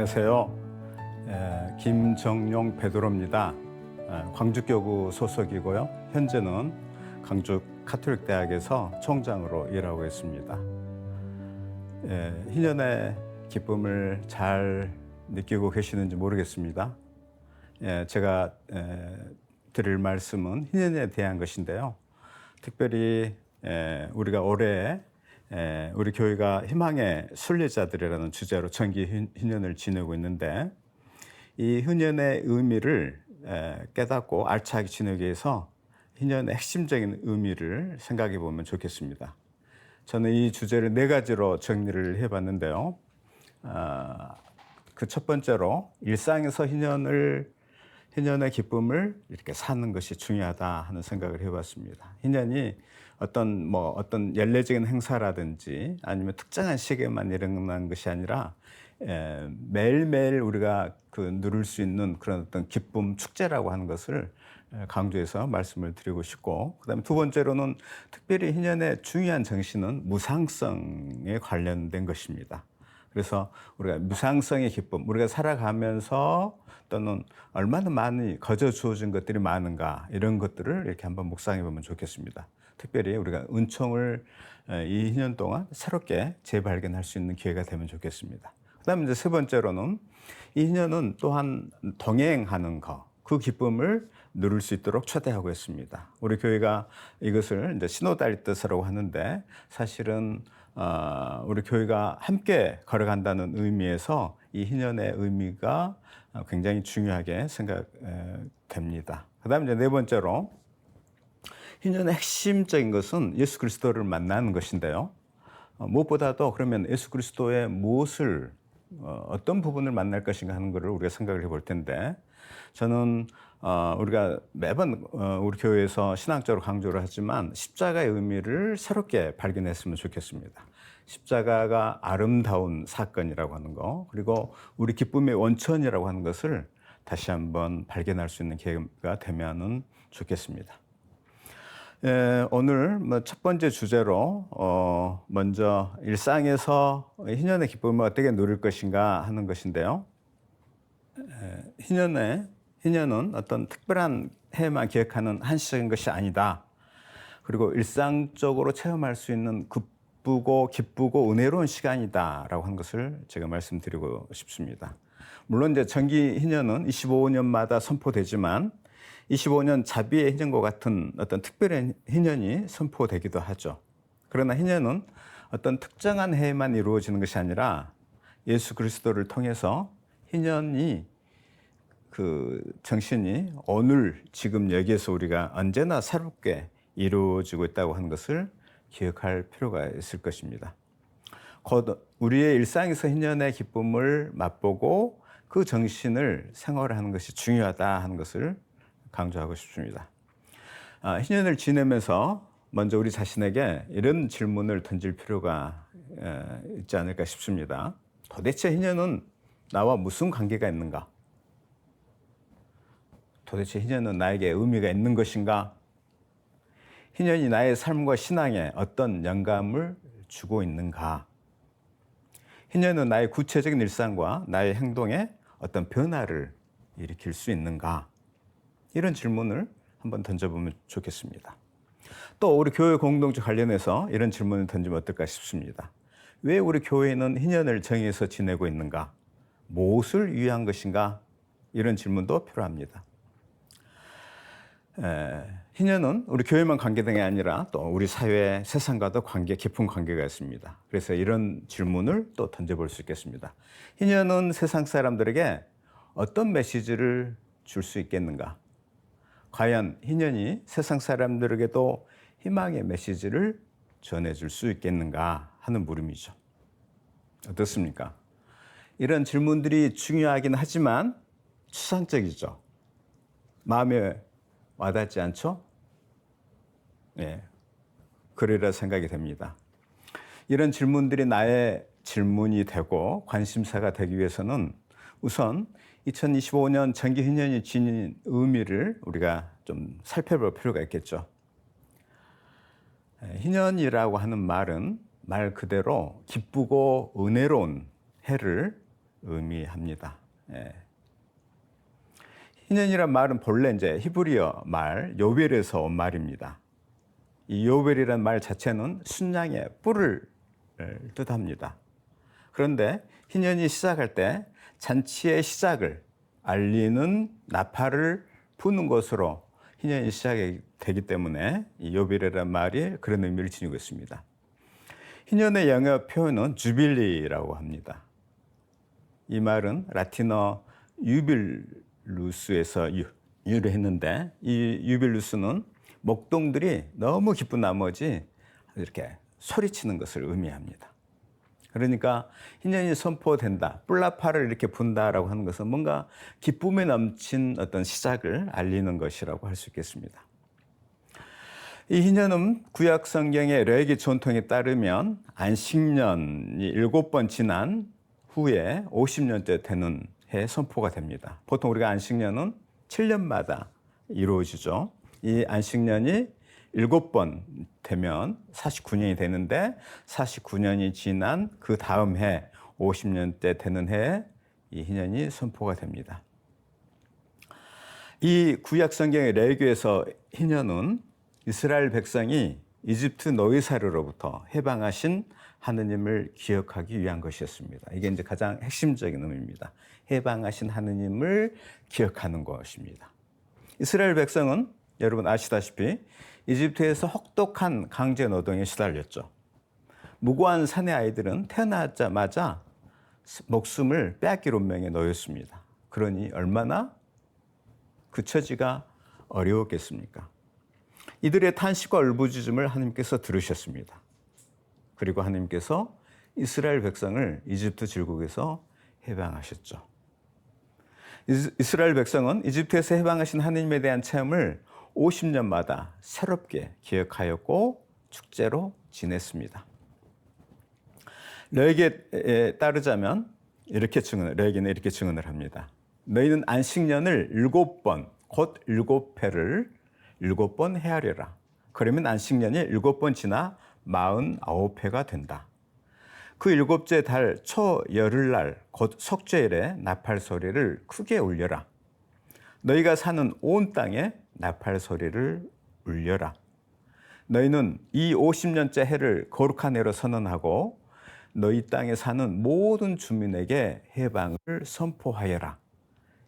안녕하세요. 김정용 베드로입니다. 광주교구 소속이고요. 현재는 광주 카톨릭대학에서 총장으로 일하고 있습니다. 희년의 기쁨을 잘 느끼고 계시는지 모르겠습니다. 제가 드릴 말씀은 희년에 대한 것인데요. 특별히 우리가 올해 우리 교회가 희망의 순례자들이라는 주제로 정기 희년을 지내고 있는데, 이 희년의 의미를 깨닫고 알차게 지내기 위해서 희년의 핵심적인 의미를 생각해 보면 좋겠습니다. 저는 이 주제를 4가지로 정리를 해봤는데요. 그 첫 번째로 일상에서 희년의 기쁨을 이렇게 사는 것이 중요하다 하는 생각을 해봤습니다. 희년이 어떤 연례적인 행사라든지 아니면 특정한 시기에만 일어나는 것이 아니라 매일매일 우리가 누릴 수 있는 그런 어떤 기쁨 축제라고 하는 것을 강조해서 말씀을 드리고 싶고, 그다음에 두 번째로는 특별히 희년의 중요한 정신은 무상성에 관련된 것입니다. 그래서 우리가 무상성의 기쁨, 우리가 살아가면서 또는 얼마나 많이 거저 주어진 것들이 많은가, 이런 것들을 이렇게 한번 묵상해 보면 좋겠습니다. 특별히 우리가 은총을 이 2년 동안 새롭게 재발견할 수 있는 기회가 되면 좋겠습니다. 그다음에 이제 세 번째로는 이 2년은 또한 동행하는 것, 그 기쁨을 누릴 수 있도록 초대하고 있습니다. 우리 교회가 이것을 이제 시노달리 뜻이라고 하는데, 사실은 우리 교회가 함께 걸어간다는 의미에서 이 희년의 의미가 굉장히 중요하게 생각됩니다. 그다음에 이제 네 번째로, 희년의 핵심적인 것은 예수 그리스도를 만나는 것인데요. 무엇보다도 그러면 예수 그리스도의 무엇을 어떤 부분을 만날 것인가 하는 것을 우리가 생각을 해볼 텐데, 저는 우리가 매번 우리 교회에서 신앙적으로 강조를 하지만 십자가의 의미를 새롭게 발견했으면 좋겠습니다. 십자가가 아름다운 사건이라고 하는 거, 그리고 우리 기쁨의 원천이라고 하는 것을 다시 한번 발견할 수 있는 기회가 되면 좋겠습니다. 오늘 첫 번째 주제로 먼저 일상에서 희년의 기쁨을 어떻게 누릴 것인가 하는 것인데요. 희년은 어떤 특별한 해만 기억하는 한시적인 것이 아니다. 그리고 일상적으로 체험할 수 있는 기쁘고 은혜로운 시간이다라고 하는 것을 제가 말씀드리고 싶습니다. 물론 이제 정기 희년은 25년마다 선포되지만 25년 자비의 희년과 같은 어떤 특별한 희년이 선포되기도 하죠. 그러나 희년은 어떤 특정한 해에만 이루어지는 것이 아니라 예수 그리스도를 통해서 희년이 정신이 오늘 지금 여기에서 우리가 언제나 새롭게 이루어지고 있다고 하는 것을 기억할 필요가 있을 것입니다. 곧 우리의 일상에서 희년의 기쁨을 맛보고 그 정신을 생활하는 것이 중요하다 하는 것을 강조하고 싶습니다. 희년을 지내면서 먼저 우리 자신에게 이런 질문을 던질 필요가 있지 않을까 싶습니다. 도대체 희년은 나와 무슨 관계가 있는가? 도대체 희년은 나에게 의미가 있는 것인가? 희년이 나의 삶과 신앙에 어떤 영감을 주고 있는가? 희년은 나의 구체적인 일상과 나의 행동에 어떤 변화를 일으킬 수 있는가? 이런 질문을 한번 던져보면 좋겠습니다. 또 우리 교회 공동체 관련해서 이런 질문을 던지면 어떨까 싶습니다. 왜 우리 교회는 희년을 정해서 지내고 있는가? 무엇을 위한 것인가? 이런 질문도 필요합니다. 희년은 우리 교회만 관계된 게 아니라 또 우리 사회, 세상과도 깊은 관계가 있습니다. 그래서 이런 질문을 또 던져볼 수 있겠습니다. 희년은 세상 사람들에게 어떤 메시지를 줄 수 있겠는가? 과연 희년이 세상 사람들에게도 희망의 메시지를 전해줄 수 있겠는가 하는 물음이죠. 어떻습니까? 이런 질문들이 중요하긴 하지만 추상적이죠. 마음에 와닿지 않죠? 그러리라 생각이 됩니다. 이런 질문들이 나의 질문이 되고 관심사가 되기 위해서는 우선 2025년 정기 희년이 지닌 의미를 우리가 좀 살펴볼 필요가 있겠죠. 희년이라고 하는 말은 말 그대로 기쁘고 은혜로운 해를 의미합니다. 예. 희년이란 말은 본래 이제 히브리어 말 요벨에서 온 말입니다. 이 요벨이란 말 자체는 순양의 뿔을 뜻합니다. 그런데 희년이 시작할 때 잔치의 시작을 알리는 나팔을 부는 것으로 희년이 시작이 되기 때문에 이 요벨이라는 말이 그런 의미를 지니고 있습니다. 희년의 영어 표현은 주빌리라고 합니다. 이 말은 라틴어 유빌루스에서 유래했는데 이 유빌루스는 목동들이 너무 기쁜 나머지 이렇게 소리치는 것을 의미합니다. 그러니까 희년이 선포된다, 뿔나팔을 이렇게 분다라고 하는 것은 뭔가 기쁨에 넘친 어떤 시작을 알리는 것이라고 할 수 있겠습니다. 이 희년은 구약 성경의 레위기 전통에 따르면 안식년이 7번 지난 후에 50년째 되는 해에 선포가 됩니다. 보통 우리가 안식년은 7년마다 이루어지죠. 이 안식년이 7번 되면 49년이 되는데 49년이 지난 그 다음 해 50년째 되는 해에 이 희년이 선포가 됩니다. 이 구약 성경의 레위기에서 희년은 이스라엘 백성이 이집트 노예사료로부터 해방하신 하느님을 기억하기 위한 것이었습니다. 이게 이제 가장 핵심적인 의미입니다. 해방하신 하느님을 기억하는 것입니다. 이스라엘 백성은 여러분 아시다시피 이집트에서 혹독한 강제 노동에 시달렸죠. 무고한 사내 아이들은 태어나자마자 목숨을 빼앗길 운명에 놓였습니다. 그러니 얼마나 그 처지가 어려웠겠습니까? 이들의 탄식과 울부짖음을 하나님께서 들으셨습니다. 그리고 하나님께서 이스라엘 백성을 이집트 질국에서 해방하셨죠. 이스라엘 백성은 이집트에서 해방하신 하나님에 대한 체험을 50년마다 새롭게 기억하였고 축제로 지냈습니다. 레위기에 따르자면 레위기는 이렇게 증언을 합니다. 너희는 안식년을 7번, 곧 7회를 7번 헤아려라. 그러면 안식년이 7번 지나 49회가 된다. 그 7째 달 초열흘날 곧 속죄일에 나팔 소리를 크게 울려라. 너희가 사는 온 땅에 나팔 소리를 울려라. 너희는 이 50년째 해를 거룩한 해로 선언하고 너희 땅에 사는 모든 주민에게 해방을 선포하여라.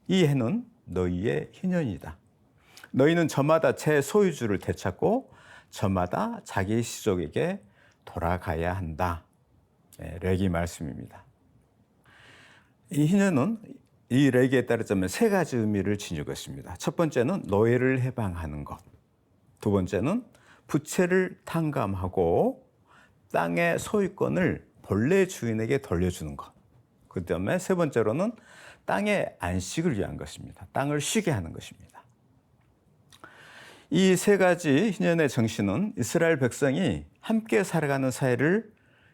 이 해는 너희의 희년이다. 너희는 저마다 제 소유주를 되찾고 저마다 자기 시족에게 돌아가야 한다. 레위기 말씀입니다. 이 희년은 이 레위기에 따르자면 3가지 의미를 지니고 있습니다. 첫 번째는 노예를 해방하는 것. 두 번째는 부채를 탕감하고 땅의 소유권을 본래 주인에게 돌려주는 것. 그 다음에 세 번째로는 땅의 안식을 위한 것입니다. 땅을 쉬게 하는 것입니다. 이 3가지 희년의 정신은 이스라엘 백성이 함께 살아가는 사회를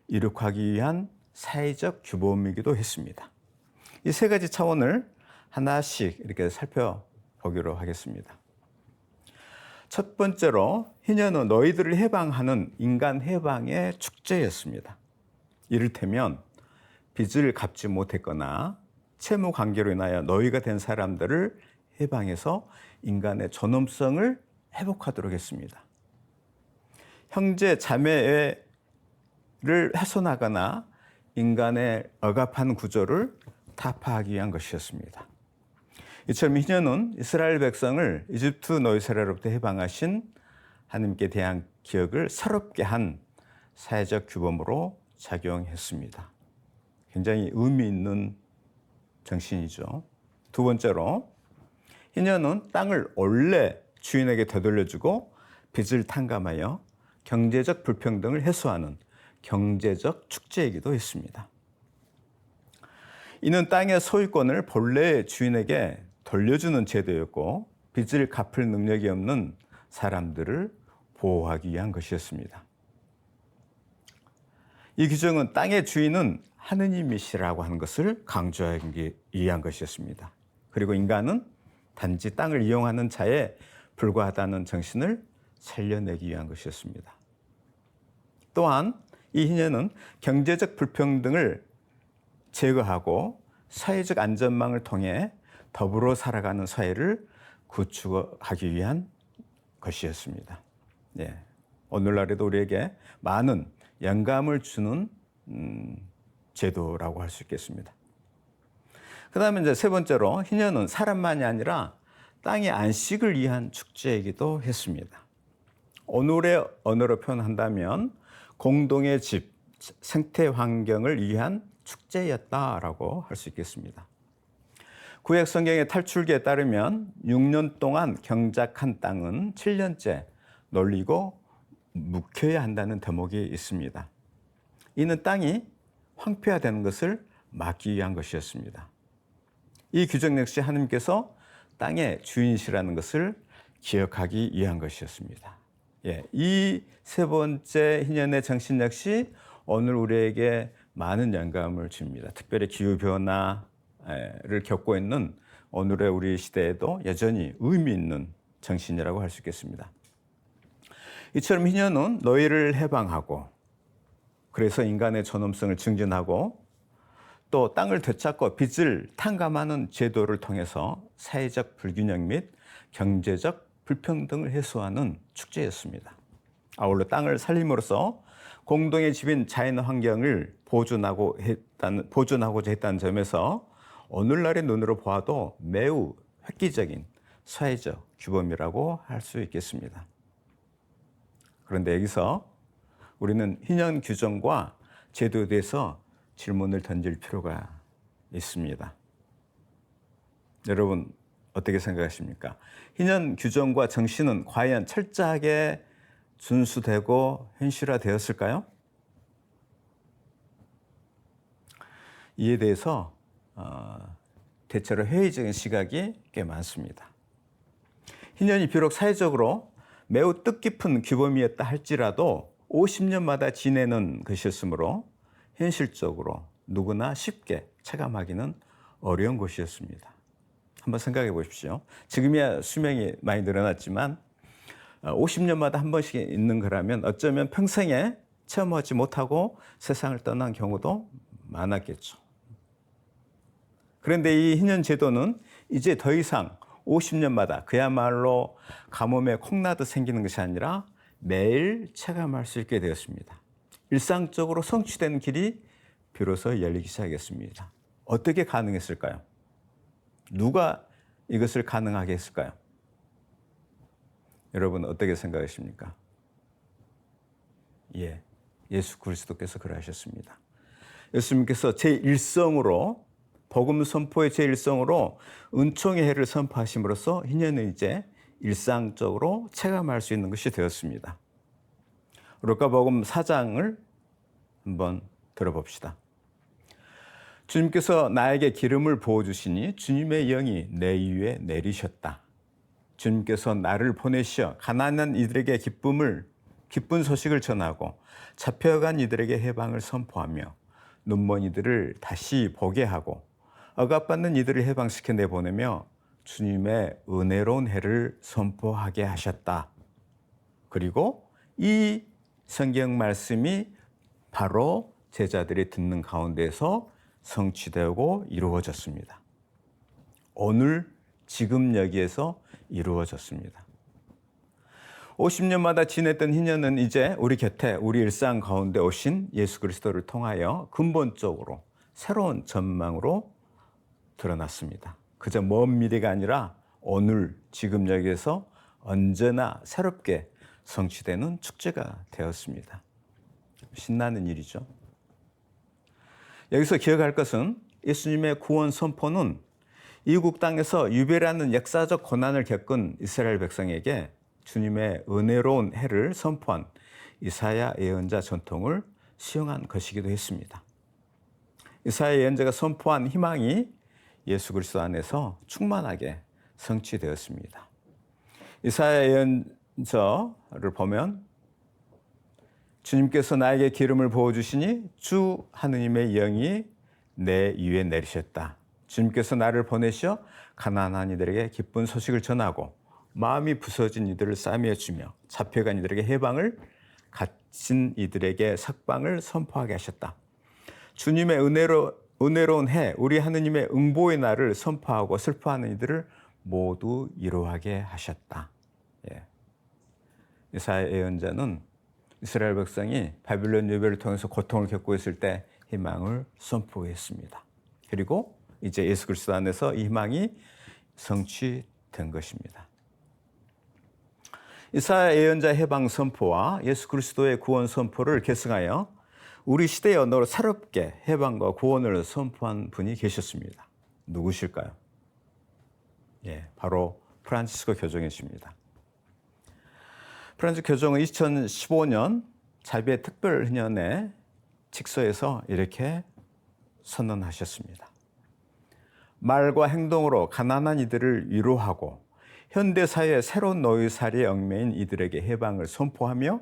이룩하기 위한 사회적 규범이기도 했습니다. 이 3가지 차원을 하나씩 이렇게 살펴보기로 하겠습니다. 첫 번째로 희년은 너희들을 해방하는 인간 해방의 축제였습니다. 이를테면 빚을 갚지 못했거나 채무 관계로 인하여 노예가 된 사람들을 해방해서 인간의 존엄성을 회복하도록 했습니다. 형제 자매를 훼손하거나 인간의 억압한 구조를 타파하기 위한 것이었습니다. 이처럼 희년은 이스라엘 백성을 이집트 노예사로부터 해방하신 하나님께 대한 기억을 새롭게 한 사회적 규범으로 작용했습니다. 굉장히 의미 있는 정신이죠. 두 번째로 희년은 땅을 원래 주인에게 되돌려주고 빚을 탕감하여 경제적 불평등을 해소하는 경제적 축제이기도 했습니다. 이는 땅의 소유권을 본래 주인에게 돌려주는 제도였고 빚을 갚을 능력이 없는 사람들을 보호하기 위한 것이었습니다. 이 규정은 땅의 주인은 하느님이시라고 하는 것을 강조하기 위한 것이었습니다. 그리고 인간은 단지 땅을 이용하는 자에 불과하다는 정신을 살려내기 위한 것이었습니다. 또한 이 희년은 경제적 불평등을 제거하고 사회적 안전망을 통해 더불어 살아가는 사회를 구축하기 위한 것이었습니다. 예. 오늘날에도 우리에게 많은 영감을 주는 제도라고 할 수 있겠습니다. 그 다음에 이제 세 번째로 희년은 사람만이 아니라 땅의 안식을 위한 축제이기도 했습니다. 오늘의 언어로 표현한다면 공동의 집, 생태 환경을 위한 축제였다라고 할 수 있겠습니다. 구약 성경의 탈출기에 따르면 6년 동안 경작한 땅은 7년째 놀리고 묵혀야 한다는 대목이 있습니다. 이는 땅이 황폐화되는 것을 막기 위한 것이었습니다. 이 규정 역시 하나님께서 땅의 주인이시라는 것을 기억하기 위한 것이었습니다. 예, 이 세 번째 희년의 정신 역시 오늘 우리에게 많은 영감을 줍니다. 특별히 기후변화를 겪고 있는 오늘의 우리 시대에도 여전히 의미 있는 정신이라고 할 수 있겠습니다. 이처럼 희년은 노예를 해방하고 그래서 인간의 존엄성을 증진하고 또 땅을 되찾고 빚을 탕감하는 제도를 통해서 사회적 불균형 및 경제적 불평등을 해소하는 축제였습니다. 아울러 땅을 살림으로써 공동의 집인 자연 환경을 보존하고자 했다는 점에서 오늘날의 눈으로 보아도 매우 획기적인 사회적 규범이라고 할 수 있겠습니다. 그런데 여기서 우리는 희년 규정과 제도에 대해서 질문을 던질 필요가 있습니다. 여러분 어떻게 생각하십니까? 희년 규정과 정신은 과연 철저하게 준수되고 현실화되었을까요? 이에 대해서 대체로 회의적인 시각이 꽤 많습니다. 희년이 비록 사회적으로 매우 뜻깊은 규범이었다 할지라도 50년마다 지내는 것이었으므로 현실적으로 누구나 쉽게 체감하기는 어려운 것이었습니다. 한번 생각해 보십시오. 지금이야 수명이 많이 늘어났지만 50년마다 한 번씩 있는 거라면 어쩌면 평생에 체험하지 못하고 세상을 떠난 경우도 많았겠죠. 그런데 이 희년 제도는 이제 더 이상 50년마다 그야말로 가뭄에 콩나듯 생기는 것이 아니라 매일 체감할 수 있게 되었습니다. 일상적으로 성취되는 길이 비로소 열리기 시작했습니다. 어떻게 가능했을까요? 누가 이것을 가능하게 했을까요? 여러분 어떻게 생각하십니까? 예, 예수 그리스도께서 그러하셨습니다. 예수님께서 제1성으로 복음 선포의 제1성으로 은총의 해를 선포하심으로써 희년은 이제 일상적으로 체감할 수 있는 것이 되었습니다. 루카복음 4장을 한번 들어봅시다. 주님께서 나에게 기름을 부어주시니 주님의 영이 내 위에 내리셨다. 주님께서 나를 보내시어 가난한 이들에게 기쁜 소식을 전하고 잡혀간 이들에게 해방을 선포하며 눈먼 이들을 다시 보게 하고 억압받는 이들을 해방시켜 내보내며 주님의 은혜로운 해를 선포하게 하셨다. 그리고 이 성경 말씀이 바로 제자들이 듣는 가운데서 성취되고 이루어졌습니다. 오늘 지금 여기에서 이루어졌습니다. 50년마다 지냈던 희년은 이제 우리 곁에 우리 일상 가운데 오신 예수 그리스도를 통하여 근본적으로 새로운 전망으로 드러났습니다. 그저 먼 미래가 아니라 오늘 지금 여기에서 언제나 새롭게 성취되는 축제가 되었습니다. 신나는 일이죠. 여기서 기억할 것은 예수님의 구원 선포는 이국 땅에서 유배라는 역사적 고난을 겪은 이스라엘 백성에게 주님의 은혜로운 해를 선포한 이사야 예언자 전통을 수용한 것이기도 했습니다. 이사야 예언자가 선포한 희망이 예수 그리스도 안에서 충만하게 성취되었습니다. 이사야 예언자를 보면 주님께서 나에게 기름을 부어주시니 주 하느님의 영이 내 위에 내리셨다. 주님께서 나를 보내셔 가난한 이들에게 기쁜 소식을 전하고 마음이 부서진 이들을 싸매어 주며 잡혀간 이들에게 해방을 갇힌 이들에게 석방을 선포하게 하셨다. 주님의 은혜로운 해, 우리 하느님의 응보의 날을 선포하고 슬퍼하는 이들을 모두 위로하게 하셨다. 예. 이사야 예언자는 이스라엘 백성이 바빌론 유배를 통해서 고통을 겪고 있을 때 희망을 선포했습니다. 그리고 이제 예수 그리스도 안에서 이 희망이 성취된 것입니다. 이사야 예언자 해방 선포와 예수 그리스도의 구원 선포를 계승하여 우리 시대의 언어로 새롭게 해방과 구원을 선포한 분이 계셨습니다. 누구실까요? 예, 바로 프란치스코 교종이십니다. 프란치스코 교종은 2015년 자비의 특별흔연회 직서에서 이렇게 선언하셨습니다. 말과 행동으로 가난한 이들을 위로하고 현대사회의 새로운 노예살이에 얽매인 이들에게 해방을 선포하며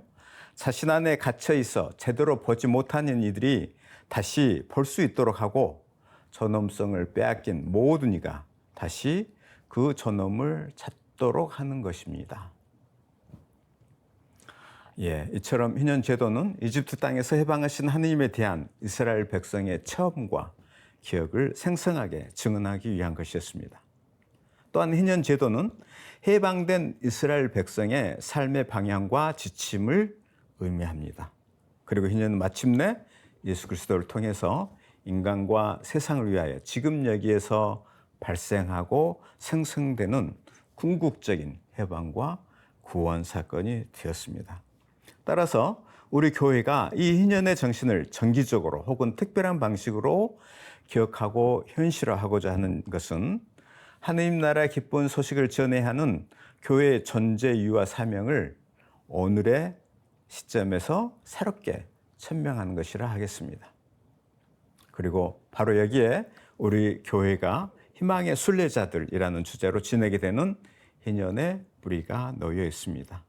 자신 안에 갇혀 있어 제대로 보지 못하는 이들이 다시 볼 수 있도록 하고 존엄성을 빼앗긴 모든 이가 다시 그 존엄을 찾도록 하는 것입니다. 예, 이처럼 희년 제도는 이집트 땅에서 해방하신 하느님에 대한 이스라엘 백성의 체험과 기억을 생생하게 증언하기 위한 것이었습니다. 또한 희년 제도는 해방된 이스라엘 백성의 삶의 방향과 지침을 의미합니다. 그리고 희년은 마침내 예수 그리스도를 통해서 인간과 세상을 위하여 지금 여기에서 발생하고 생성되는 궁극적인 해방과 구원 사건이 되었습니다. 따라서 우리 교회가 이 희년의 정신을 정기적으로 혹은 특별한 방식으로 기억하고 현실화하고자 하는 것은 하느님 나라의 기쁜 소식을 전해야 하는 교회의 존재 이유와 사명을 오늘의 시점에서 새롭게 천명하는 것이라 하겠습니다. 그리고 바로 여기에 우리 교회가 희망의 순례자들이라는 주제로 지내게 되는 희년의 뿌리가 놓여 있습니다.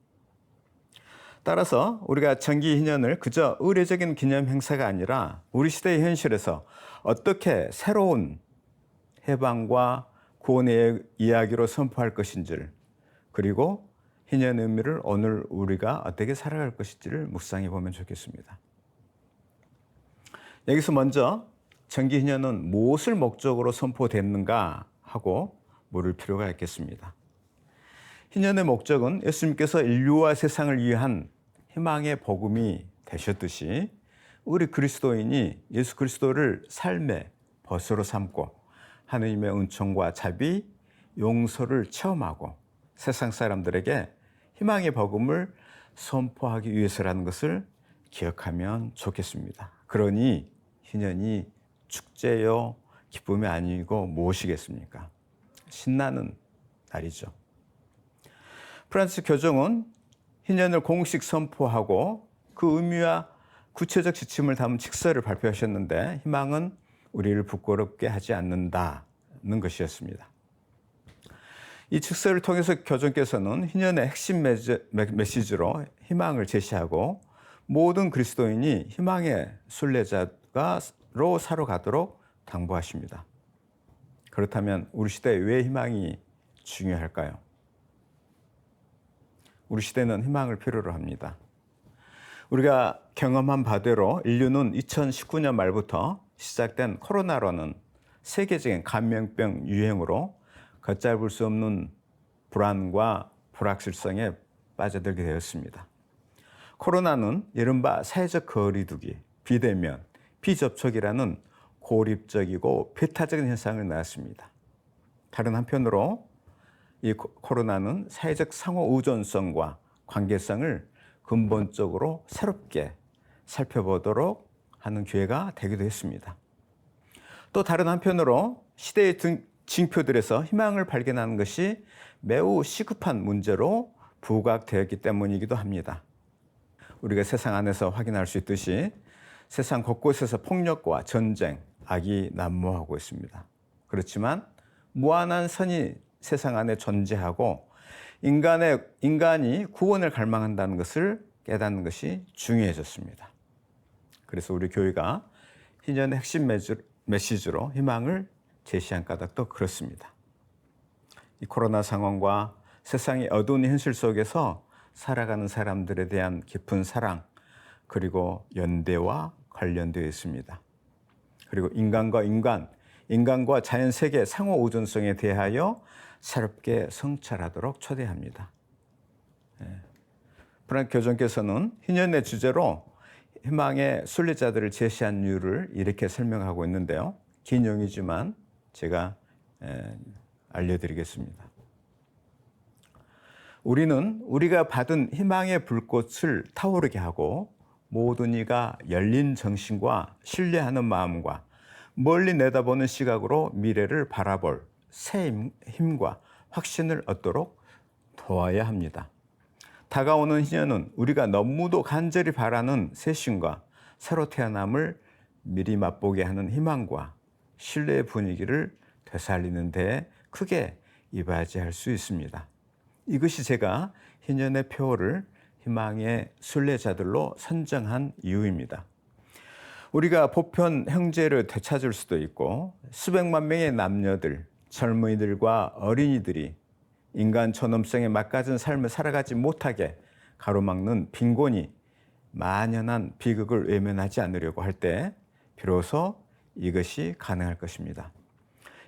따라서 우리가 정기 희년을 그저 의례적인 기념 행사가 아니라 우리 시대의 현실에서 어떻게 새로운 해방과 구원의 이야기로 선포할 것인지를, 그리고 희년의 의미를 오늘 우리가 어떻게 살아갈 것인지를 묵상해 보면 좋겠습니다. 여기서 먼저 정기 희년은 무엇을 목적으로 선포됐는가 하고 물을 필요가 있겠습니다. 희년의 목적은 예수님께서 인류와 세상을 위한 희망의 복음이 되셨듯이 우리 그리스도인이 예수 그리스도를 삶의 벗으로 삼고 하느님의 은총과 자비, 용서를 체험하고 세상 사람들에게 희망의 복음을 선포하기 위해서라는 것을 기억하면 좋겠습니다. 그러니 희년이 축제요 기쁨이 아니고 무엇이겠습니까? 신나는 날이죠. 프란치스 교종은 희년을 공식 선포하고 그 의미와 구체적 지침을 담은 직서를 발표하셨는데 희망은 우리를 부끄럽게 하지 않는다는 것이었습니다. 이 직서를 통해서 교종께서는 희년의 핵심 메시지로 희망을 제시하고 모든 그리스도인이 희망의 순례자로 살아가도록 당부하십니다. 그렇다면 우리 시대에 왜 희망이 중요할까요? 우리 시대는 희망을 필요로 합니다. 우리가 경험한 바대로 인류는 2019년 말부터 시작된 코로나라는 세계적인 감염병 유행으로 걷잡을 수 없는 불안과 불확실성에 빠져들게 되었습니다. 코로나는 이른바 사회적 거리두기, 비대면, 비접촉이라는 고립적이고 배타적인 현상을 낳았습니다. 다른 한편으로 이 코로나는 사회적 상호 의존성과 관계성을 근본적으로 새롭게 살펴보도록 하는 기회가 되기도 했습니다. 또 다른 한편으로 시대의 징표들에서 희망을 발견하는 것이 매우 시급한 문제로 부각되었기 때문이기도 합니다. 우리가 세상 안에서 확인할 수 있듯이 세상 곳곳에서 폭력과 전쟁, 악이 난무하고 있습니다. 그렇지만 무한한 선이 세상 안에 존재하고 인간이 구원을 갈망한다는 것을 깨닫는 것이 중요해졌습니다. 그래서 우리 교회가 희년의 핵심 메시지로 희망을 제시한 까닭도 그렇습니다. 이 코로나 상황과 세상의 어두운 현실 속에서 살아가는 사람들에 대한 깊은 사랑, 그리고 연대와 관련되어 있습니다. 그리고 인간과 자연 세계의 상호 우존성에 대하여 새롭게 성찰하도록 초대합니다. 프랑크 교정께서는 희년의 주제로 희망의 순례자들을 제시한 이유를 이렇게 설명하고 있는데요. 긴 용이지만 제가 알려드리겠습니다. 우리는 우리가 받은 희망의 불꽃을 타오르게 하고 모든 이가 열린 정신과 신뢰하는 마음과 멀리 내다보는 시각으로 미래를 바라볼 새 힘과 확신을 얻도록 도와야 합니다. 다가오는 희년은 우리가 너무도 간절히 바라는 새 신과 새로 태어남을 미리 맛보게 하는 희망과 신뢰의 분위기를 되살리는 데 크게 이바지할 수 있습니다. 이것이 제가 희년의 표어를 희망의 순례자들로 선정한 이유입니다. 우리가 보편 형제를 되찾을 수도 있고 수백만 명의 남녀들, 젊은이들과 어린이들이 인간 존엄성에 맞가진 삶을 살아가지 못하게 가로막는 빈곤이 만연한 비극을 외면하지 않으려고 할 때 비로소 이것이 가능할 것입니다.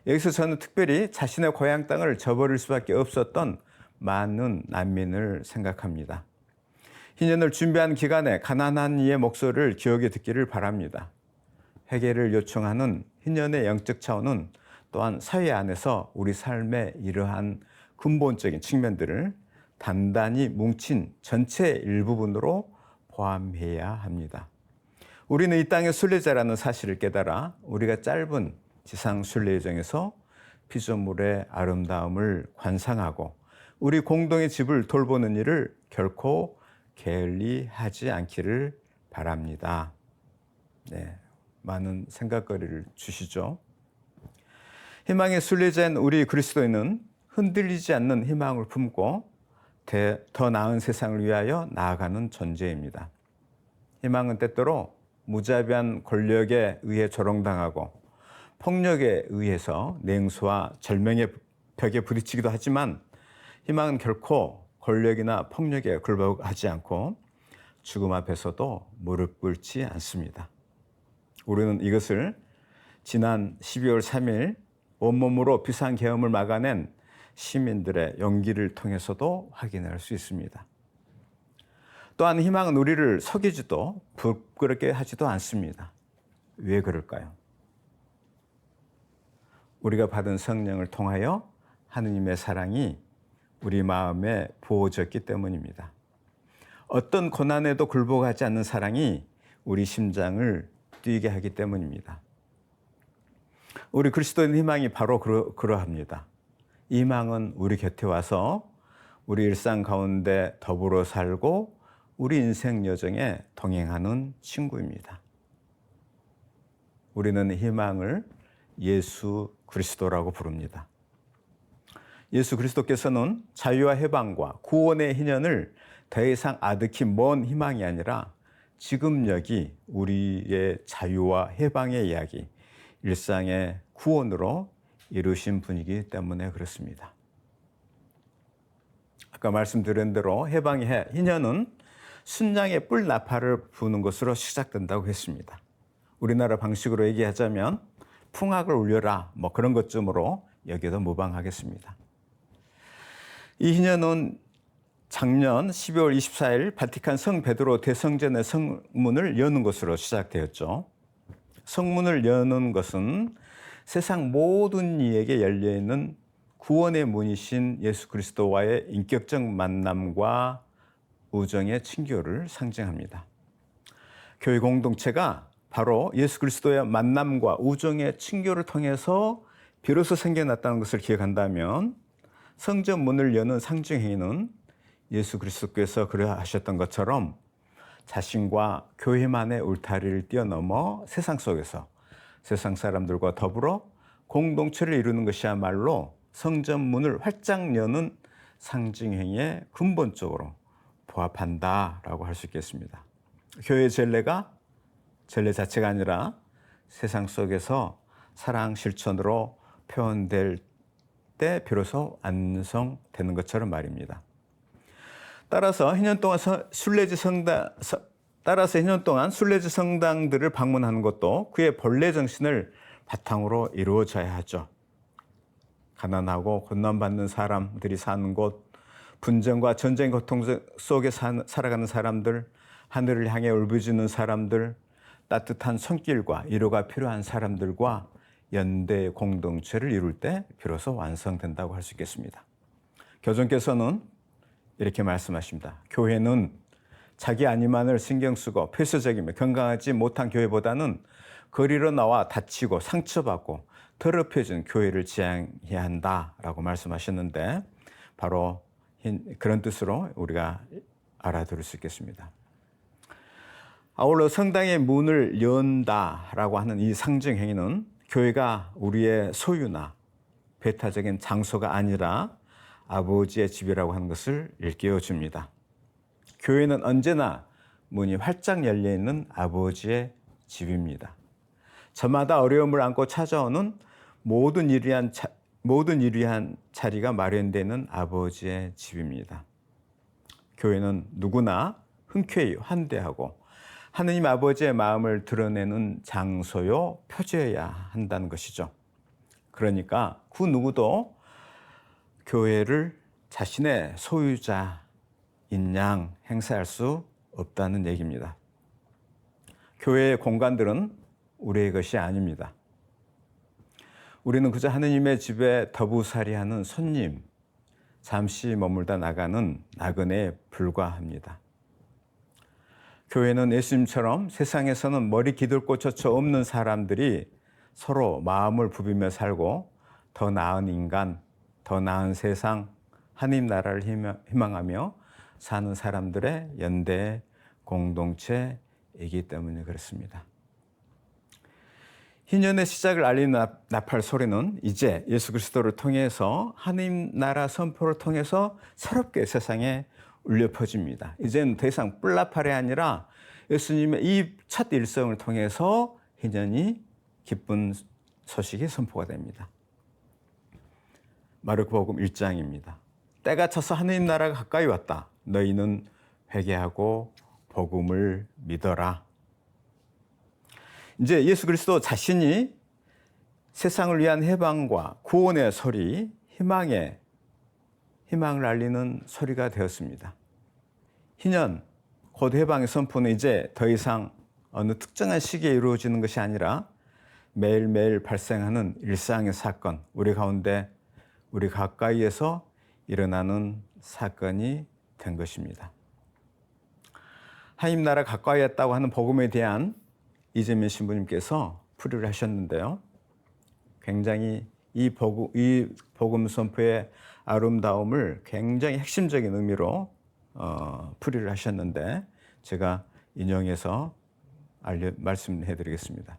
여기서 저는 특별히 자신의 고향 땅을 저버릴 수밖에 없었던 많은 난민을 생각합니다. 희년을 준비한 기간에 가난한 이의 목소리를 기억에 듣기를 바랍니다. 회개를 요청하는 희년의 영적 차원은 또한 사회 안에서 우리 삶의 이러한 근본적인 측면들을 단단히 뭉친 전체 일부분으로 포함해야 합니다. 우리는 이 땅의 순례자라는 사실을 깨달아 우리가 짧은 지상 순례 여정에서 피조물의 아름다움을 관상하고 우리 공동의 집을 돌보는 일을 결코 게을리하지 않기를 바랍니다. 많은 생각거리를 주시죠. 희망의 순례자인 우리 그리스도인은 흔들리지 않는 희망을 품고 더 나은 세상을 위하여 나아가는 존재입니다. 희망은 때때로 무자비한 권력에 의해 조롱당하고 폭력에 의해서 냉소와 절명의 벽에 부딪히기도 하지만 희망은 결코 권력이나 폭력에 굴복하지 않고 죽음 앞에서도 무릎 꿇지 않습니다. 우리는 이것을 지난 12월 3일 온몸으로 비상계엄을 막아낸 시민들의 용기를 통해서도 확인할 수 있습니다. 또한 희망은 우리를 속이지도 부끄럽게 하지도 않습니다. 왜 그럴까요? 우리가 받은 성령을 통하여 하느님의 사랑이 우리 마음에 부어졌기 때문입니다. 어떤 고난에도 굴복하지 않는 사랑이 우리 심장을 뛰게 하기 때문입니다. 우리 그리스도인 희망이 바로 그러합니다. 이 희망은 우리 곁에 와서 우리 일상 가운데 더불어 살고 우리 인생 여정에 동행하는 친구입니다. 우리는 희망을 예수 그리스도라고 부릅니다. 예수 그리스도께서는 자유와 해방과 구원의 희년을 더 이상 아득히 먼 희망이 아니라 지금 여기 우리의 자유와 해방의 이야기, 일상의 구원으로 이루신 분이기 때문에 그렇습니다. 아까 말씀드린 대로 해방의 해, 희년은 순양의 뿔 나팔을 부는 것으로 시작된다고 했습니다. 우리나라 방식으로 얘기하자면 풍악을 울려라 뭐 그런 것쯤으로 여기도 무방하겠습니다. 이 희년은 작년 12월 24일 바티칸 성 베드로 대성전의 성문을 여는 것으로 시작되었죠. 성문을 여는 것은 세상 모든 이에게 열려있는 구원의 문이신 예수 그리스도와의 인격적 만남과 우정의 친교를 상징합니다. 교회 공동체가 바로 예수 그리스도의 만남과 우정의 친교를 통해서 비로소 생겨났다는 것을 기억한다면 성전 문을 여는 상징 행위는 예수 그리스도께서 그러하셨던 것처럼 자신과 교회만의 울타리를 뛰어넘어 세상 속에서 세상 사람들과 더불어 공동체를 이루는 것이야말로 성전 문을 활짝 여는 상징 행위에 근본적으로 부합한다라고 할 수 있겠습니다. 교회 전례 자체가 아니라 세상 속에서 사랑 실천으로 표현될 때 비로소 완성되는 것처럼 말입니다. 따라서 희년 동안 순례지 따라서 2년 동안 순례자 성당들을 방문하는 것도 그의 본래 정신을 바탕으로 이루어져야 하죠. 가난하고 고난받는 사람들이 사는 곳, 분쟁과 전쟁 고통 속에 살아가는 사람들, 하늘을 향해 울부짖는 사람들, 따뜻한 손길과 위로가 필요한 사람들과 연대 공동체를 이룰 때 비로소 완성된다고 할 수 있겠습니다. 교정께서는 이렇게 말씀하십니다. 교회는 자기 안위만을 신경 쓰고 폐쇄적이며 건강하지 못한 교회보다는 거리로 나와 다치고 상처받고 더럽혀진 교회를 지향해야 한다라고 말씀하셨는데 바로 그런 뜻으로 우리가 알아들을 수 있겠습니다. 아울러 성당의 문을 연다라고 하는 이 상징 행위는 교회가 우리의 소유나 배타적인 장소가 아니라 아버지의 집이라고 하는 것을 일깨워 줍니다. 교회는 언제나 문이 활짝 열려 있는 아버지의 집입니다. 저마다 어려움을 안고 찾아오는 모든 일위한 자리가 마련되는 아버지의 집입니다. 교회는 누구나 흔쾌히 환대하고 하느님 아버지의 마음을 드러내는 장소요 표제여야 한다는 것이죠. 그러니까 그 누구도 교회를 자신의 소유자인 양 행사할 수 없다는 얘기입니다. 교회의 공간들은 우리의 것이 아닙니다. 우리는 그저 하느님의 집에 더부살이하는 손님, 잠시 머물다 나가는 나그네에 불과합니다. 교회는 예수님처럼 세상에서는 머리 기둘곳조차 없는 사람들이 서로 마음을 부비며 살고 더 나은 인간, 더 나은 세상, 하느님 나라를 희망하며 사는 사람들의 연대 공동체이기 때문에 그렇습니다. 희년의 시작을 알리는 나팔 소리는 이제 예수 그리스도를 통해서 하느님 나라 선포를 통해서 새롭게 세상에 울려 퍼집니다. 이제는 더 이상 뿔나팔이 아니라 예수님의 이 첫 일성을 통해서 희년이 기쁜 소식이 선포가 됩니다. 마르코복음 1장입니다. 때가 차서 하느님 나라가 가까이 왔다. 너희는 회개하고 복음을 믿어라. 이제 예수 그리스도 자신이 세상을 위한 해방과 구원의 소리, 희망을 알리는 소리가 되었습니다. 희년, 곧 해방의 선포는 이제 더 이상 어느 특정한 시기에 이루어지는 것이 아니라 매일매일 발생하는 일상의 사건, 우리 가운데, 우리 가까이에서 일어나는 사건이 된 것입니다. 하나님 나라 가까이 왔다고 하는 복음에 대한 이재민 신부님께서 풀이를 하셨는데요. 굉장히 이 복음 선포의 아름다움을 굉장히 핵심적인 의미로 풀이를 하셨는데 제가 인용해서 말씀해 드리겠습니다.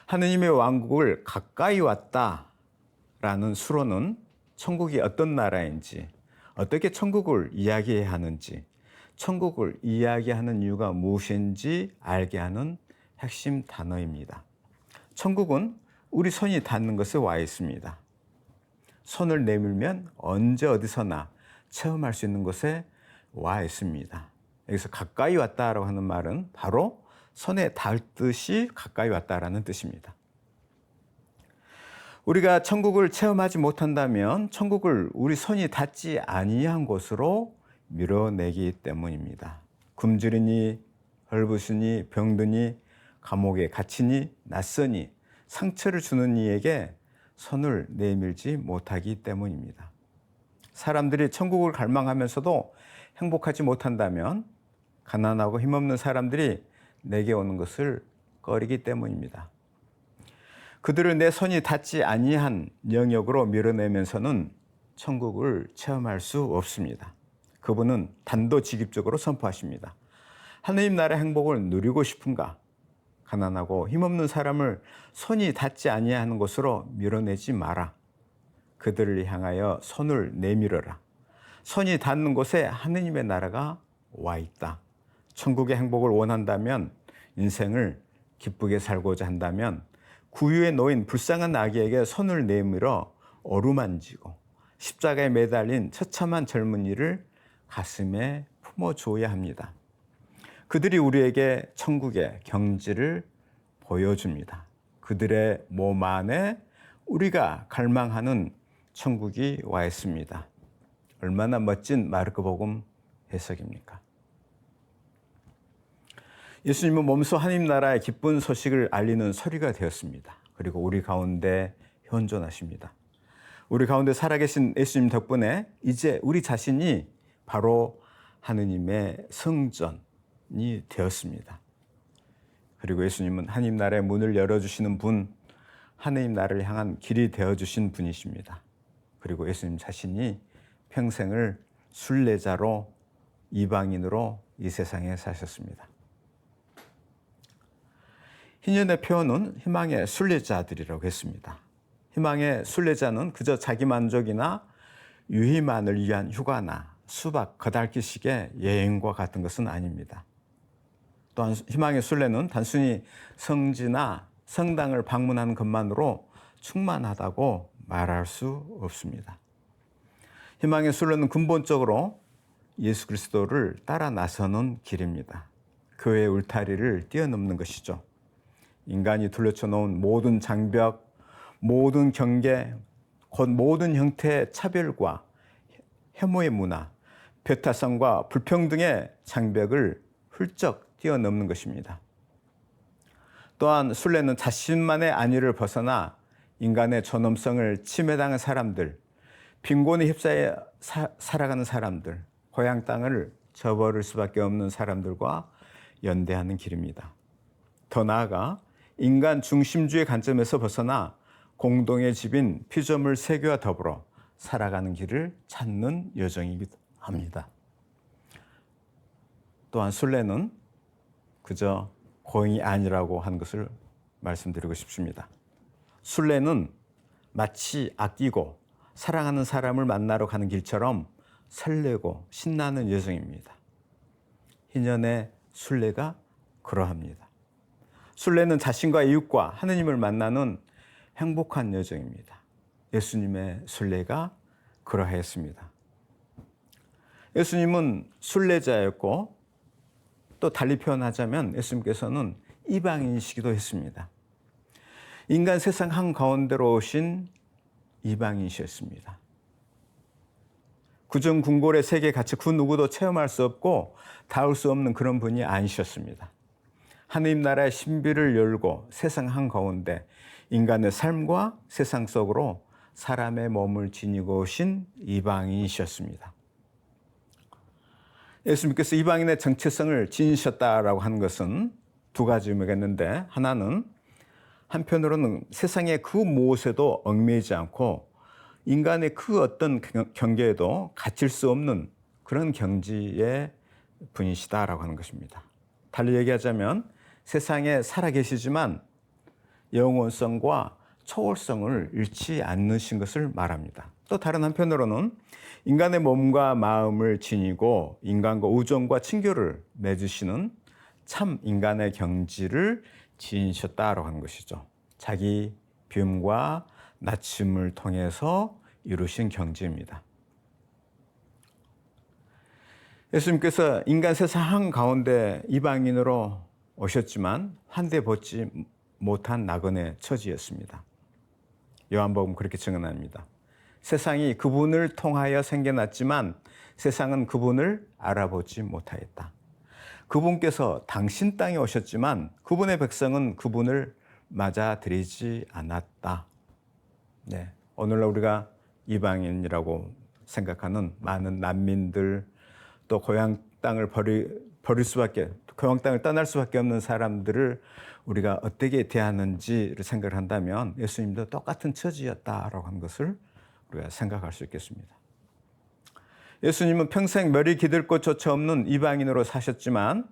하느님의 왕국을 가까이 왔다라는 수로는 천국이 어떤 나라인지, 어떻게 천국을 이야기해야 하는지, 천국을 이야기하는 이유가 무엇인지 알게 하는 핵심 단어입니다. 천국은 우리 손이 닿는 것에 와 있습니다. 손을 내밀면 언제 어디서나 체험할 수 있는 곳에 와 있습니다. 여기서 가까이 왔다라고 하는 말은 바로 손에 닿듯이 가까이 왔다라는 뜻입니다. 우리가 천국을 체험하지 못한다면 천국을 우리 손이 닿지 아니한 곳으로 밀어내기 때문입니다. 굶주리니, 헐벗으니, 병드니, 감옥에 갇히니, 낯서니, 상처를 주는 이에게 손을 내밀지 못하기 때문입니다. 사람들이 천국을 갈망하면서도 행복하지 못한다면 가난하고 힘없는 사람들이 내게 오는 것을 꺼리기 때문입니다. 그들을 내 손이 닿지 아니한 영역으로 밀어내면서는 천국을 체험할 수 없습니다. 그분은 단도직입적으로 선포하십니다. 하느님 나라의 행복을 누리고 싶은가? 가난하고 힘없는 사람을 손이 닿지 아니하는 곳으로 밀어내지 마라. 그들을 향하여 손을 내밀어라. 손이 닿는 곳에 하느님의 나라가 와 있다. 천국의 행복을 원한다면, 인생을 기쁘게 살고자 한다면 구유에 놓인 불쌍한 아기에게 손을 내밀어 어루만지고 십자가에 매달린 처참한 젊은이를 가슴에 품어줘야 합니다. 그들이 우리에게 천국의 경지를 보여줍니다. 그들의 몸 안에 우리가 갈망하는 천국이 와 있습니다. 얼마나 멋진 마르코복음 해석입니까? 예수님은 몸소 하나님 나라의 기쁜 소식을 알리는 소리가 되었습니다. 그리고 우리 가운데 현존하십니다. 우리 가운데 살아계신 예수님 덕분에 이제 우리 자신이 바로 하느님의 성전이 되었습니다. 그리고 예수님은 하나님 나라의 문을 열어주시는 분, 하나님 나라를 향한 길이 되어주신 분이십니다. 그리고 예수님 자신이 평생을 순례자로 이방인으로 이 세상에 사셨습니다. 희년의 표현은 희망의 순례자들이라고 했습니다. 희망의 순례자는 그저 자기 만족이나 유희만을 위한 휴가나 수박 거달기식의 여행과 같은 것은 아닙니다. 또한 희망의 순례는 단순히 성지나 성당을 방문하는 것만으로 충만하다고 말할 수 없습니다. 희망의 순례는 근본적으로 예수 그리스도를 따라 나서는 길입니다. 그의 울타리를 뛰어넘는 것이죠. 인간이 둘러쳐 놓은 모든 장벽, 모든 경계, 곧 모든 형태의 차별과 혐오의 문화, 배타성과 불평등의 장벽을 훌쩍 뛰어넘는 것입니다. 또한 순례는 자신만의 안위를 벗어나 인간의 존엄성을 침해당한 사람들, 빈곤에 휩싸여 살아가는 사람들, 고향 땅을 저버릴 수밖에 없는 사람들과 연대하는 길입니다. 더 나아가 인간 중심주의 관점에서 벗어나 공동의 집인 피조물 세계와 더불어 살아가는 길을 찾는 여정이기도 합니다. 또한 순례는 그저 고행이 아니라고 하는 것을 말씀드리고 싶습니다. 순례는 마치 아끼고 사랑하는 사람을 만나러 가는 길처럼 설레고 신나는 여정입니다. 희년의 순례가 그러합니다. 순례는 자신과 이웃과 하느님을 만나는 행복한 여정입니다. 예수님의 순례가 그러하였습니다. 예수님은 순례자였고 또 달리 표현하자면 예수님께서는 이방인이시기도 했습니다. 인간 세상 한가운데로 오신 이방인이셨습니다. 구전궁궐의 세계 같이 그 누구도 체험할 수 없고 닿을 수 없는 그런 분이 아니셨습니다. 하느님 나라의 신비를 열고 세상 한가운데 인간의 삶과 세상 속으로 사람의 몸을 지니고 오신 이방인이셨습니다. 예수님께서 이방인의 정체성을 지니셨다라고 하는 것은 두 가지 의미가 있는데, 하나는 한편으로는 세상의 그 무엇에도 얽매이지 않고 인간의 그 어떤 경계에도 갇힐 수 없는 그런 경지의 분이시다라고 하는 것입니다. 달리 얘기하자면 세상에 살아계시지만 영원성과 초월성을 잃지 않으신 것을 말합니다. 또 다른 한편으로는 인간의 몸과 마음을 지니고 인간과 우정과 친교를 맺으시는 참 인간의 경지를 지니셨다라고 하는 것이죠. 자기 비움과 낮춤을 통해서 이루신 경지입니다. 예수님께서 인간 세상 한가운데 이방인으로 오셨지만 환대받지 못한 나그네 처지였습니다. 요한복음 그렇게 증언합니다. 세상이 그분을 통하여 생겨났지만 세상은 그분을 알아보지 못하였다. 그분께서 당신 땅에 오셨지만 그분의 백성은 그분을 맞아들이지 않았다. 네, 오늘날 우리가 이방인이라고 생각하는 많은 난민들, 또 고향 땅을 버릴 수밖에, 고향 땅을 떠날 수밖에 없는 사람들을 우리가 어떻게 대하는지를 생각을 한다면 예수님도 똑같은 처지였다라고 하는 것을 우리가 생각할 수 있겠습니다. 예수님은 평생 멸이 기댈 곳조차 없는 이방인으로 사셨지만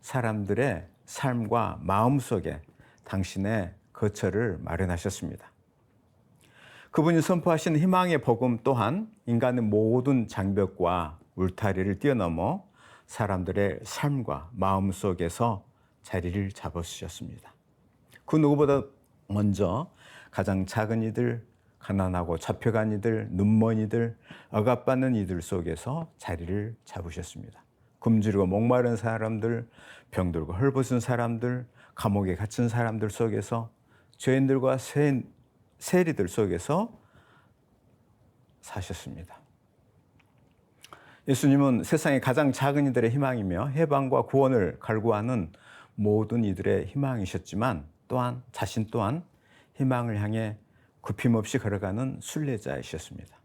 사람들의 삶과 마음 속에 당신의 거처를 마련하셨습니다. 그분이 선포하신 희망의 복음 또한 인간의 모든 장벽과 울타리를 뛰어넘어 사람들의 삶과 마음 속에서 자리를 잡으셨습니다. 그 누구보다 먼저 가장 작은 이들, 가난하고 잡혀간 이들, 눈먼 이들, 억압받는 이들 속에서 자리를 잡으셨습니다. 굶주리고 목마른 사람들, 병들고 헐벗은 사람들, 감옥에 갇힌 사람들 속에서 죄인들과 세리들 속에서 사셨습니다. 예수님은 세상의 가장 작은 이들의 희망이며 해방과 구원을 갈구하는 모든 이들의 희망이셨지만 또한 자신 또한 희망을 향해 굽힘없이 걸어가는 순례자이셨습니다.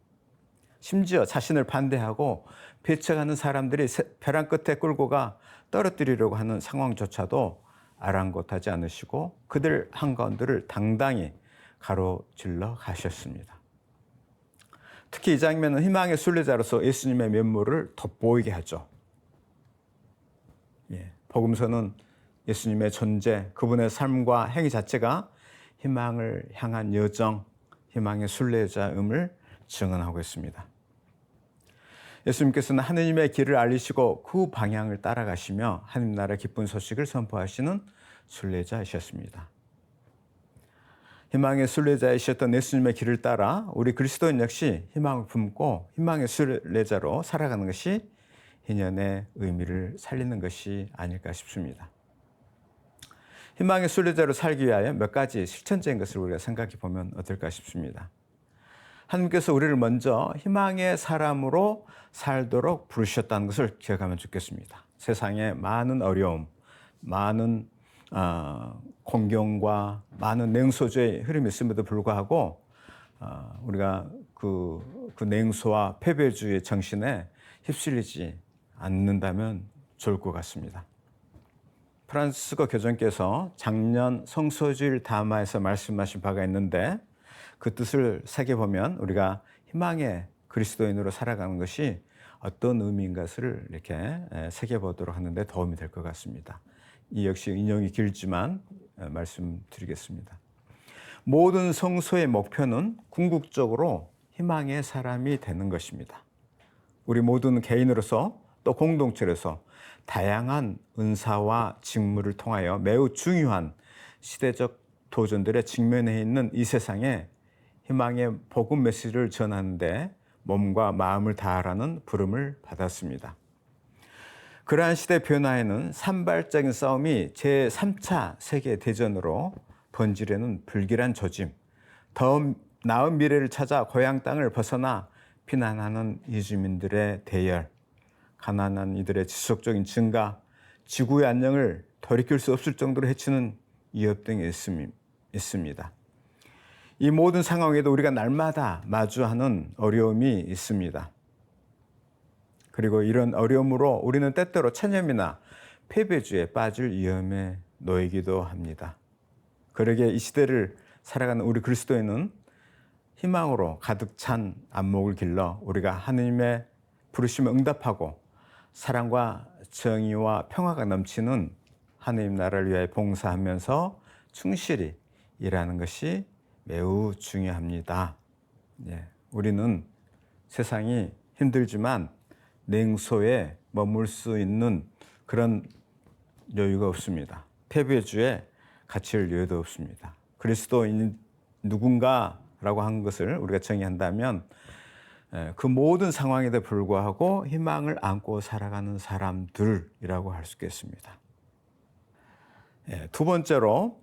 심지어 자신을 반대하고 배척하는 사람들이 벼랑 끝에 끌고 가 떨어뜨리려고 하는 상황조차도 아랑곳하지 않으시고 그들 한가운데를 당당히 가로질러 가셨습니다. 특히 이 장면은 희망의 순례자로서 예수님의 면모를 돋보이게 하죠. 복음서는 예수님의 존재, 그분의 삶과 행위 자체가 희망을 향한 여정, 희망의 순례자임을 증언하고 있습니다. 예수님께서는 하느님의 길을 알리시고 그 방향을 따라가시며 하느님 나라의 기쁜 소식을 선포하시는 순례자이셨습니다. 희망의 순례자이셨던 예수님의 길을 따라 우리 그리스도인 역시 희망을 품고 희망의 순례자로 살아가는 것이 희년의 의미를 살리는 것이 아닐까 싶습니다. 희망의 순례자로 살기 위하여 몇 가지 실천적인 것을 우리가 생각해 보면 어떨까 싶습니다. 하나님께서 우리를 먼저 희망의 사람으로 살도록 부르셨다는 것을 기억하면 좋겠습니다. 세상에 많은 어려움, 많은 공경과 많은 냉소주의 흐름이 있음에도 불구하고 우리가 그 냉소와 패배주의 정신에 휩쓸리지 않는다면 좋을 것 같습니다. 프란시스코 교정께서 작년 성소주일 담화에서 말씀하신 바가 있는데 그 뜻을 새겨보면 우리가 희망의 그리스도인으로 살아가는 것이 어떤 의미인 것을 이렇게 새겨보도록 하는데 도움이 될 것 같습니다. 이 역시 인용이 길지만 말씀드리겠습니다. 모든 성소의 목표는 궁극적으로 희망의 사람이 되는 것입니다. 우리 모든 개인으로서 또 공동체로서 다양한 은사와 직무를 통하여 매우 중요한 시대적 도전들에 직면해 있는 이 세상에 희망의 복음 메시지를 전하는데 몸과 마음을 다하라는 부름을 받았습니다. 그러한 시대 변화에는 산발적인 싸움이 제3차 세계대전으로 번지려는 불길한 조짐, 더 나은 미래를 찾아 고향 땅을 벗어나 피난하는 이주민들의 대열, 가난한 이들의 지속적인 증가, 지구의 안녕을 돌이킬 수 없을 정도로 해치는 위협 등이 있습니다. 이 모든 상황에도 우리가 날마다 마주하는 어려움이 있습니다. 그리고 이런 어려움으로 우리는 때때로 체념이나 패배주의에 빠질 위험에 놓이기도 합니다. 그러기에 이 시대를 살아가는 우리 그리스도인은 희망으로 가득 찬 안목을 길러 우리가 하느님의 부르심에 응답하고 사랑과 정의와 평화가 넘치는 하느님 나라를 위하여 봉사하면서 충실히 일하는 것이 매우 중요합니다. 우리는 세상이 힘들지만 냉소에 머물 수 있는 그런 여유가 없습니다. 패배주에 갇힐 여유도 없습니다. 그리스도인 누군가라고 한 것을 우리가 정의한다면 그 모든 상황에도 불구하고 희망을 안고 살아가는 사람들이라고 할 수 있겠습니다. 두 번째로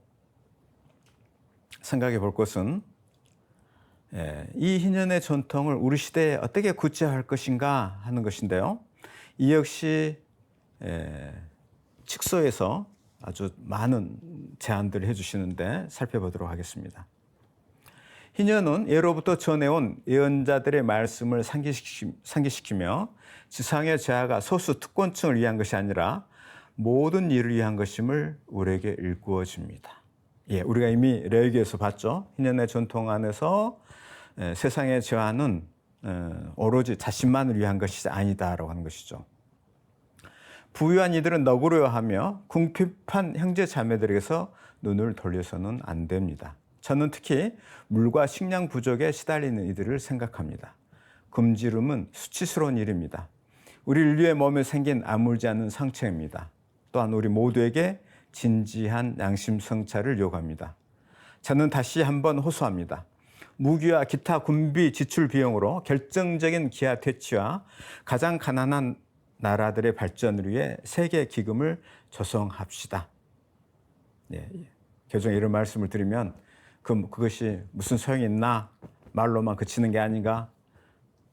생각해 볼 것은 이 희년의 전통을 우리 시대에 어떻게 구체화할 것인가 하는 것인데요. 이 역시 칙소에서 아주 많은 제안들을 해주시는데 살펴보도록 하겠습니다. 희년은 예로부터 전해온 예언자들의 말씀을 상기시키며 지상의 제아가 소수 특권층을 위한 것이 아니라 모든 이를 위한 것임을 우리에게 일구어집니다. 우리가 이미 레위기에서 봤죠. 희년의 전통 안에서 세상의 제아는 오로지 자신만을 위한 것이 아니다라고 하는 것이죠. 부유한 이들은 너그러워하며 궁핍한 형제 자매들에게서 눈을 돌려서는 안 됩니다. 저는 특히 물과 식량 부족에 시달리는 이들을 생각합니다. 굶주림은 수치스러운 일입니다. 우리 인류의 몸에 생긴 아물지 않는 상처입니다. 또한 우리 모두에게 진지한 양심 성찰을 요구합니다. 저는 다시 한번 호소합니다. 무기와 기타 군비 지출 비용으로 결정적인 기아 퇴치와 가장 가난한 나라들의 발전을 위해 세계 기금을 조성합시다. 예, 교정에 이런 말씀을 드리면 그것이 무슨 소용이 있나? 말로만 그치는 게 아닌가?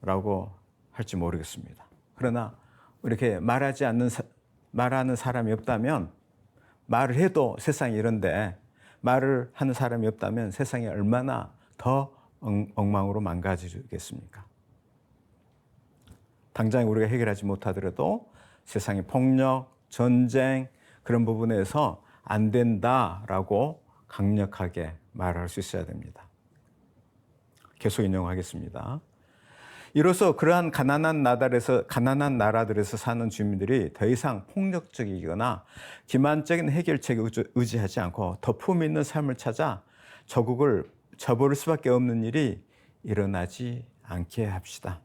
라고 할지 모르겠습니다. 그러나 이렇게 말하는 사람이 없다면, 말을 해도 세상이 이런데 말을 하는 사람이 없다면 세상이 얼마나 더 엉망으로 망가지겠습니까? 당장 우리가 해결하지 못하더라도 세상의 폭력, 전쟁 그런 부분에서 안 된다라고 강력하게 말할 수 있어야 됩니다. 계속 인용하겠습니다. 이로써 그러한 가난한 나라들에서 사는 주민들이 더 이상 폭력적이거나 기만적인 해결책에 의지하지 않고 더 품 있는 삶을 찾아 조국을 저버릴 수밖에 없는 일이 일어나지 않게 합시다.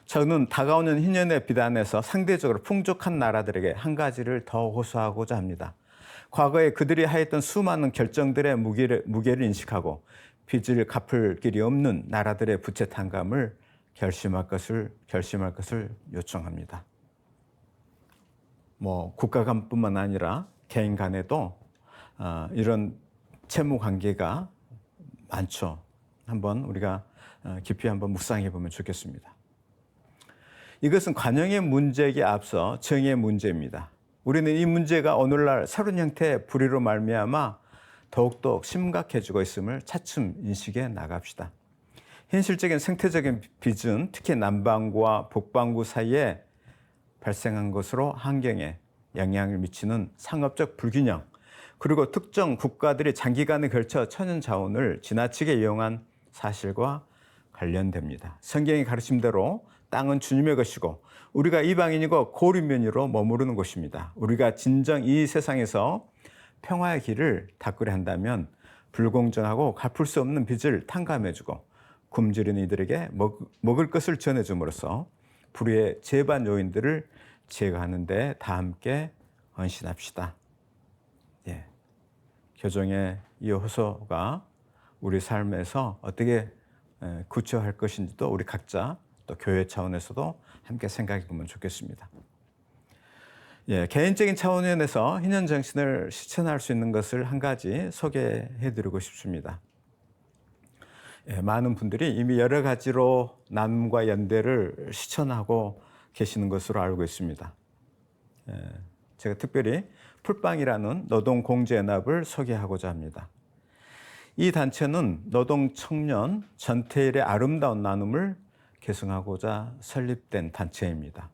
저는 다가오는 희년의 비단에서 상대적으로 풍족한 나라들에게 한 가지를 더 호소하고자 합니다. 과거에 그들이 하였던 수많은 결정들의 무게를 인식하고 빚을 갚을 길이 없는 나라들의 부채 탕감을 결심할 것을 요청합니다. 국가 간뿐만 아니라 개인 간에도 이런 채무 관계가 많죠. 한번 우리가 깊이 한번 묵상해 보면 좋겠습니다. 이것은 관용의 문제에 앞서 정의의 문제입니다. 우리는 이 문제가 오늘날 새로운 형태의 불의로 말미암아 더욱더 심각해지고 있음을 차츰 인식해 나갑시다. 현실적인 생태적인 빚은 특히 남반구와 북반구 사이에 발생한 것으로 환경에 영향을 미치는 상업적 불균형, 그리고 특정 국가들이 장기간에 걸쳐 천연자원을 지나치게 이용한 사실과 관련됩니다. 성경의 가르침대로 땅은 주님의 것이고 우리가 이방인이고 고리면으로 머무르는 곳입니다. 우리가 진정 이 세상에서 평화의 길을 닦으려 한다면 불공정하고 갚을 수 없는 빚을 탕감해주고 굶주린 이들에게 먹을 것을 전해줌으로써 불의의 재반 요인들을 제거하는 데 다 함께 헌신합시다. 예. 교정의 이 호소가 우리 삶에서 어떻게 구체화할 것인지도 우리 각자 또 교회 차원에서도 함께 생각해 보면 좋겠습니다. 예, 개인적인 차원에서 희년 정신을 실천할 수 있는 것을 한 가지 소개해 드리고 싶습니다. 예, 많은 분들이 이미 여러 가지로 나눔과 연대를 실천하고 계시는 것으로 알고 있습니다. 예, 제가 특별히 풀빵이라는 노동공제연합을 소개하고자 합니다. 이 단체는 노동 청년 전태일의 아름다운 나눔을 계승하고자 설립된 단체입니다.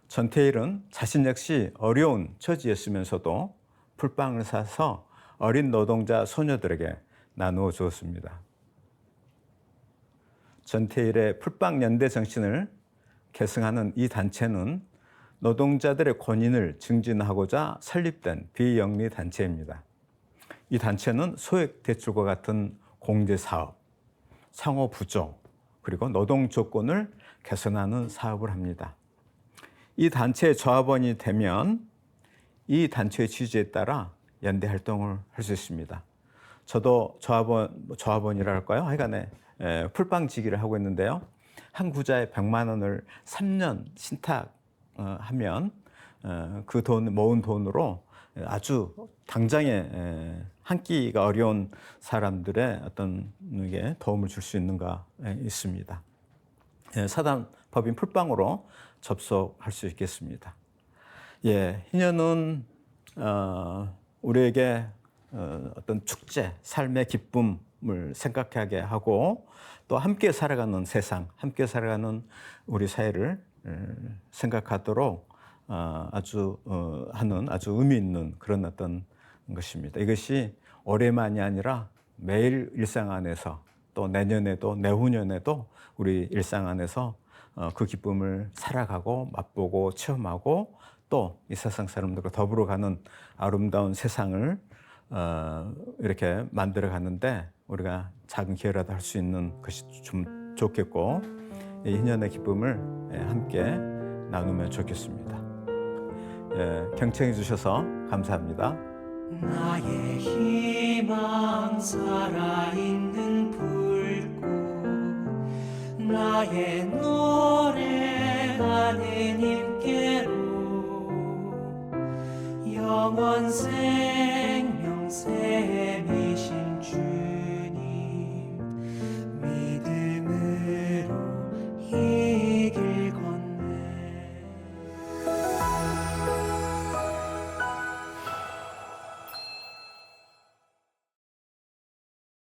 전태일은 자신 역시 어려운 처지였으면서도 풀빵을 사서 어린 노동자 소녀들에게 나누어 주었습니다. 전태일의 풀빵 연대 정신을 계승하는 이 단체는 노동자들의 권익을 증진하고자 설립된 비영리 단체입니다. 이 단체는 소액 대출과 같은 공제사업, 상호 부조, 그리고 노동 조건을 개선하는 사업을 합니다. 이 단체의 조합원이 되면 이 단체의 취지에 따라 연대 활동을 할 수 있습니다. 저도 조합원이라 할까요? 하여간에 풀빵지기를 하고 있는데요. 한 구자에 100만 원을 3년 신탁하면 그 돈 모은 돈으로 아주 당장에 한 끼가 어려운 사람들의 어떤 게 도움을 줄 수 있는가 있습니다. 사단법인 풀빵으로 접속할 수 있겠습니다. 예, 희년은 우리에게 어떤 축제, 삶의 기쁨을 생각하게 하고 또 함께 살아가는 세상, 함께 살아가는 우리 사회를 생각하도록 아주 의미 있는 그런 어떤 것입니다. 이것이 올해만이 아니라 매일 일상 안에서 또 내년에도 내후년에도 우리 일상 안에서 그 기쁨을 살아가고 맛보고 체험하고 또 이 세상 사람들과 더불어 가는 아름다운 세상을 이렇게 만들어 가는데 우리가 작은 기여라도 할 수 있는 것이 좀 좋겠고 이 희년의 기쁨을 함께 나누면 좋겠습니다. 경청해 주셔서 감사합니다. 나의 희망 살아있는 불꽃 나의 노래 하느님께로 영원생